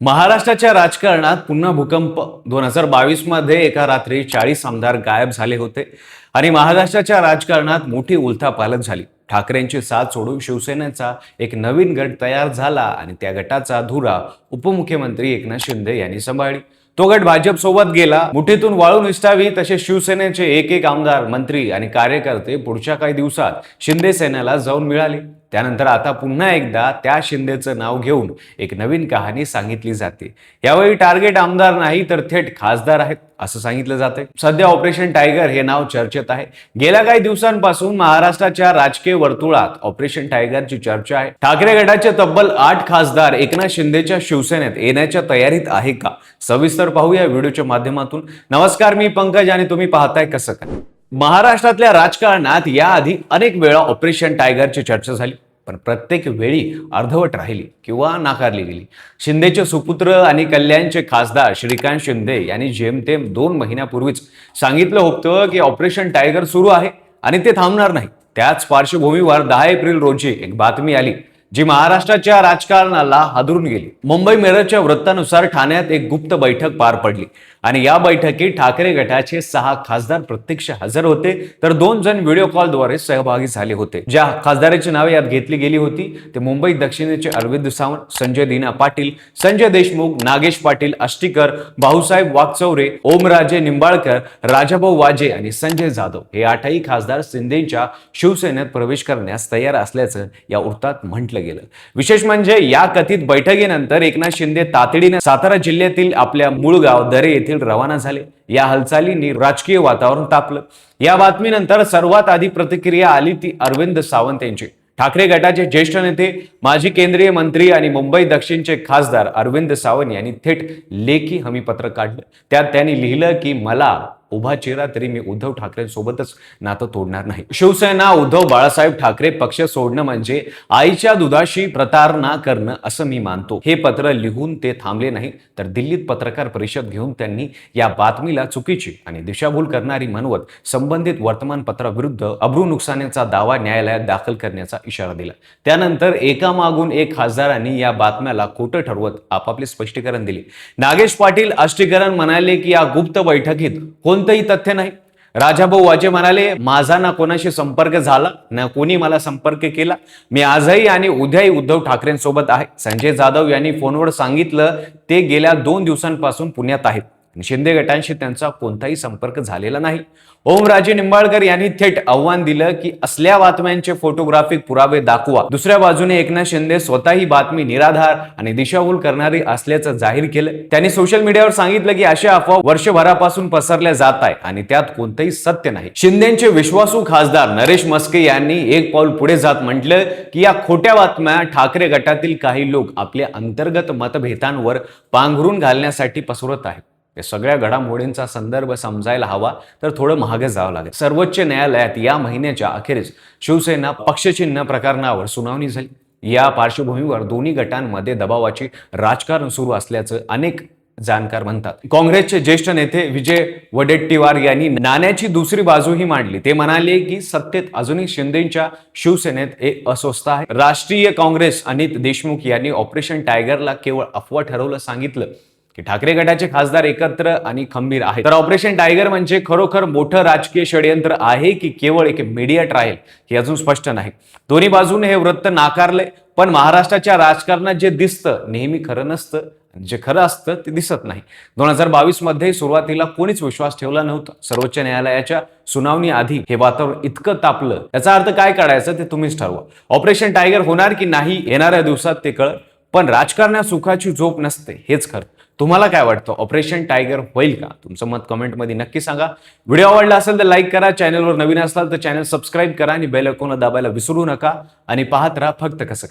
महाराष्ट्राच्या राजकारणात पुन्हा भूकंप 2022 मध्ये एका रात्री 40 आमदार गायब झाले होते आणि महाराष्ट्राच्या राजकारणात मोठी उलथापालथ झाली. ठाकरेंची साथ सोडून शिवसेनेचा एक नवीन गट तयार झाला आणि त्या गटाचा धुरा उपमुख्यमंत्री एकनाथ शिंदे यांनी सांभाळली. तो गट भाजप सोबत गेला. मुठीतून वाळू निसटावी तसे शिवसेनेचे एक आमदार, मंत्री आणि कार्यकर्ते पुढच्या काही दिवसात शिंदे सेनेला जाऊन मिळाले. त्यानंतर आता पुन्हा एकदा त्या शिंदेचं नाव घेऊन एक नवीन कहाणी सांगितली जाते. यावेळी टार्गेट आमदार नाही तर थेट खासदार आहेत असं सांगितलं जातंय. सध्या ऑपरेशन टायगर हे नाव चर्चेत आहे. गेल्या काही दिवसांपासून महाराष्ट्राच्या राजकीय वर्तुळात ऑपरेशन टायगरची चर्चा आहे. ठाकरे गटाचे तब्बल 8 खासदार एकनाथ शिंदेच्या शिवसेनेत येण्याच्या तयारीत आहे का? सविस्तर पाहूया व्हिडिओच्या माध्यमातून. नमस्कार, मी पंकज आणि तुम्ही पाहताय कसं काय. महाराष्ट्रातल्या राजकारणात याआधी अनेक वेळा ऑपरेशन टायगरची चर्चा झाली, पण प्रत्येक वेळी अर्धवट राहिली किंवा नाकारली गेली. शिंदेचे सुपुत्र आणि कल्याणचे खासदार श्रीकांत शिंदे यांनी जेमतेम 2 महिन्यापूर्वीच सांगितलं होतं की ऑपरेशन टायगर सुरू आहे आणि ते थांबणार नाही. त्याच पार्श्वभूमीवर 10 एप्रिल रोजी एक बातमी आली जी महाराष्ट्राच्या राजकारणाला हादरून गेली. मुंबई मिररच्या वृत्तानुसार ठाण्यात एक गुप्त बैठक पार पडली आणि या बैठकीत ठाकरे गटाचे 6 खासदार प्रत्यक्ष हजर होते, तर 2 जण व्हिडिओ कॉलद्वारे सहभागी झाले होते. ज्या खासदारांची नावे यात घेतली गेली होती ते मुंबई दक्षिणेचे अरविंद सावंत, संजय दीना पाटील, संजय देशमुख, नागेश पाटील आष्टीकर, भाऊसाहेब वाकचौरे, ओमराजे निंबाळकर, राजाभाऊ वाजे आणि संजय जाधव हे 8ही खासदार शिंदेच्या शिवसेनेत प्रवेश करण्यास तयार असल्याचं या वृत्तात म्हटलं गेलं. विशेष म्हणजे या कथित बैठकीनंतर एकनाथ शिंदे तातडीने सातारा जिल्ह्यातील आपल्या मूळ गाव दरे येथील रवाना झाले. या हालचालींनी राजकीय वातावरण तापलं. या बातमीनंतर सर्वात आधी प्रतिक्रिया आली ती अरविंद सावंत यांची. ठाकरे गटाचे ज्येष्ठ नेते, माजी केंद्रीय मंत्री आणि मुंबई दक्षिणचे खासदार अरविंद सावंत यांनी थेट लेखी हमीपत्र काढलं. त्यात त्यांनी लिहिलं की मला उभा चेहरा तरी मी उद्धव ठाकरेंसोबतच नातं तोडणार नाही. शिवसेना उद्धव बाळासाहेब ठाकरे पक्ष सोडणं म्हणजे आईच्या दुधाशी प्रतारणा करणं असं मी मानतो. हे पत्र लिहून ते थांबले नाही, तर दिल्लीत पत्रकार परिषद घेऊन त्यांनी या बातमीला चुकीची आणि दिशाभूल करणारी म्हणवत संबंधित वर्तमानपत्राविरुद्ध अब्रू नुकसानीचा दावा न्यायालयात दाखल करण्याचा इशारा दिला. त्यानंतर एकामागून एक खासदारांनी या बातम्याला खोटं ठरवत आपापले स्पष्टीकरण दिले. नागेश पाटील आष्टीकरण म्हणाले की या गुप्त बैठकीत कोणतंही तथ्य नाही. राजाभाऊ वाजे म्हणाले, माझा ना कोणाशी संपर्क झाला ना कोणी मला संपर्क केला. मी आजही आणि उद्याही उद्धव ठाकरेंसोबत आहे. संजय जाधव यांनी फोनवर सांगितलं ते गेल्या 2 दिवसांपासून पुण्यात आहेत. शिंदे गटांशी त्यांचा कोणताही संपर्क झालेला नाही. ओमराजे निंबाळकर यांनी थेट आव्हान दिलं की असल्या बातम्यांचे फोटोग्राफिक पुरावे दाखवा. दुसऱ्या बाजूने एकनाथ शिंदे स्वतः ही बातमी निराधार आणि दिशाभूल करणारी असल्याचं जाहीर केलं. त्यांनी सोशल मीडियावर सांगितलं की अशा अफवा वर्षभरापासून पसरल्या जात आहे आणि त्यात कोणतंही सत्य नाही. शिंदेचे विश्वासू खासदार नरेश म्हस्के यांनी एक पाऊल पुढे जात म्हटलं की या खोट्या बातम्या ठाकरे गटातील काही लोक आपल्या अंतर्गत मतभेदांवर पांघरून घालण्यासाठी पसरवत आहेत. या सगळ्या घडामोडींचा संदर्भ समजायला हवा तर थोडं महाग जावं लागेल. सर्वोच्च न्यायालयात या महिन्याच्या अखेरीस शिवसेना पक्षचिन्ह प्रकरणावर सुनावणी झाली. या पार्श्वभूमीवर दोन्ही गटांमध्ये दबावाची राजकारण सुरू असल्याचं अनेक जाणकार म्हणतात. काँग्रेसचे ज्येष्ठ नेते विजय वडेट्टीवार यांनी नाण्याची दुसरी बाजूही मांडली. ते म्हणाले की सत्तेत अजूनही शिंदेच्या शिवसेनेत एक अस्वस्थता आहे. राष्ट्रीय काँग्रेस अनित देशमुख यांनी ऑपरेशन टायगरला केवळ अफवा ठरवलं सांगितलं की ठाकरे गटाचे खासदार एकत्र आणि खंबीर आहेत. तर ऑपरेशन टायगर म्हणजे खरोखर मोठं राजकीय षडयंत्र आहे की केवळ एक मीडिया ट्रायल हे अजून स्पष्ट नाही. दोन्ही बाजूने हे वृत्त नाकारले, पण महाराष्ट्राच्या राजकारणात जे दिसतं नेहमी खरं नसतं. जे खरं असतं ते दिसत नाही. 2022 मध्ये सुरुवातीला कोणीच विश्वास ठेवला नव्हता. सर्वोच्च न्यायालयाच्या सुनावणी आधी हे वातावरण इतकं तापलं. याचा अर्थ काय काढायचं ते तुम्हीच ठरवा. ऑपरेशन टायगर होणार की नाही येणाऱ्या दिवसात ते कळत, पण राजकारणात सुखाची झोप नसते हेच खरं. तुम्हाला काय वाटतं, ऑपरेशन टायगर होईल का? तुमचं मत कमेंटमध्ये नक्की सांगा. व्हिडिओ आवडला असेल तर लाईक करा. चॅनलवर नवीन असाल तर चॅनल सबस्क्राईब करा आणि बेल आयकॉन दाबायला विसरू नका. आणि पाहत राहा फक्त कसं काय.